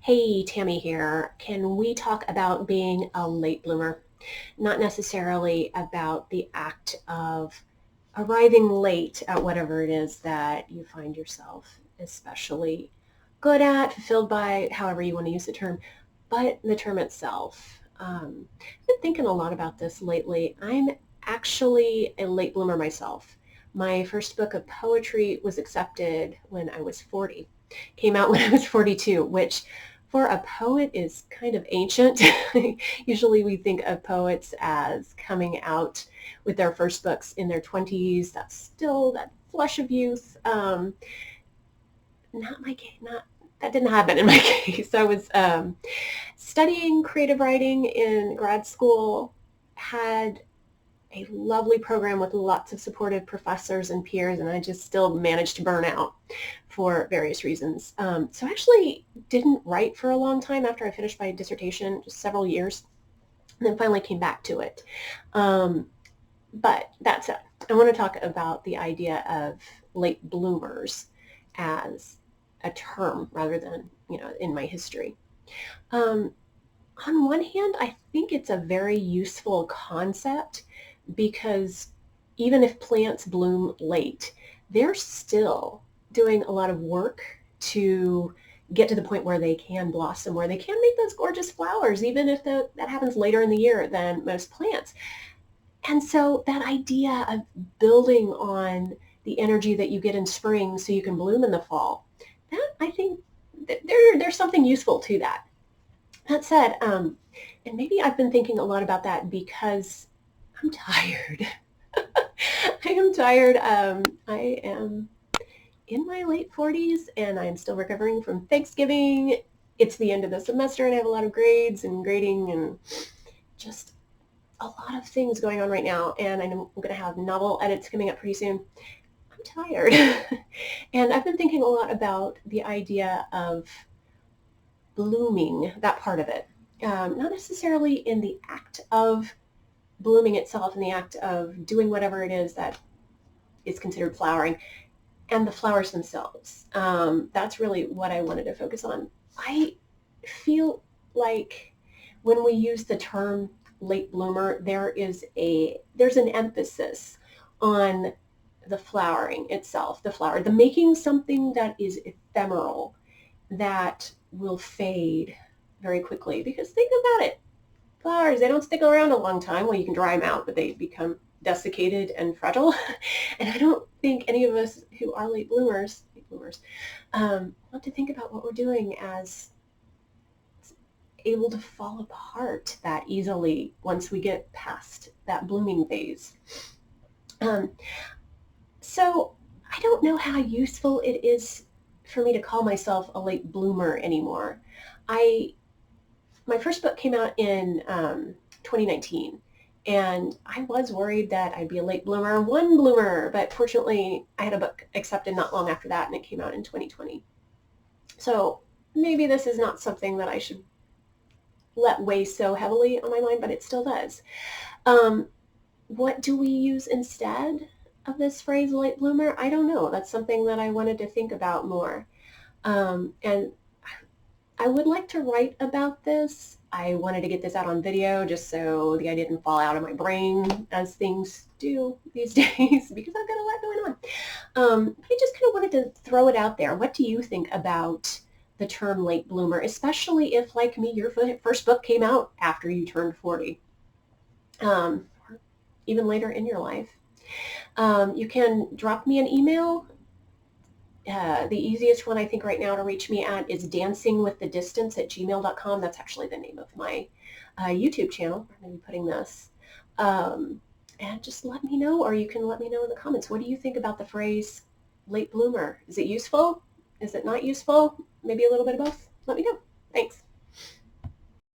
Hey, Tammy here. Can we talk about being a late bloomer? Not necessarily about the act of arriving late at whatever it is that you find yourself especially good at, fulfilled by, however you want to use the term, but the term itself. I've been thinking a lot about this lately. I'm actually a late bloomer myself. My first book of poetry was accepted when I was 40. Came out when I was 42, which for a poet is kind of ancient. Usually we think of poets as coming out with their first books in their 20s. That's still that flush of youth. Not my case. Not that didn't happen in my case. I was studying creative writing in grad school. Had a lovely program with lots of supportive professors and peers, and I just still managed to burn out for various reasons. So I actually didn't write for a long time after I finished my dissertation, just several years, and then finally came back to it. But that said, I want to talk about the idea of late bloomers as a term rather than, in my history. Um, on one hand, I think it's a very useful concept because even if plants bloom late, they're still doing a lot of work to get to the point where they can blossom, where they can make those gorgeous flowers, even if that happens later in the year than most plants. And so that idea of building on the energy that you get in spring so you can bloom in the fall, that I think there's something useful to that. That said, and maybe I've been thinking a lot about that because I'm tired. I am tired. I am in my late 40s and I'm still recovering from Thanksgiving. It's the end of the semester and I have a lot of grades and grading and just a lot of things going on right now. And I know I'm going to have novel edits coming up pretty soon. I'm tired. And I've been thinking a lot about the idea of blooming, that part of it. Not necessarily in the act of blooming itself, in the act of doing whatever it is that is considered flowering, and the flowers themselves. That's really what I wanted to focus on. I feel like when we use the term late bloomer, there's an emphasis on the flowering itself, the making something that is ephemeral, that will fade very quickly. Because think about it, flowers, they don't stick around a long time. Well, you can dry them out, but they become desiccated and fragile. And I don't think any of us who are late bloomers, want to think about what we're doing as able to fall apart that easily once we get past that blooming phase. Um, so I don't know how useful it is for me to call myself a late bloomer anymore. My first book came out in 2019, and I was worried that I'd be a late bloomer, one bloomer, but fortunately I had a book accepted not long after that, and it came out in 2020. So maybe this is not something that I should let weigh so heavily on my mind, but it still does. Um, what do we use instead of this phrase, late bloomer? I don't know. That's something that I wanted to think about more. And I would like to write about this. I wanted to get this out on video just so the idea didn't fall out of my brain as things do these days because I've got a lot going on. I just kind of wanted to throw it out there. What do you think about the term late bloomer, especially if, like me, your first book came out after you turned 40, or even later in your life? You can drop me an email. The easiest one I think right now to reach me at is dancingwiththedistance@gmail.com. That's actually the name of my YouTube channel. I'm going to be putting this. And just let me know, or you can let me know in the comments. What do you think about the phrase late bloomer? Is it useful? Is it not useful? Maybe a little bit of both? Let me know. Thanks.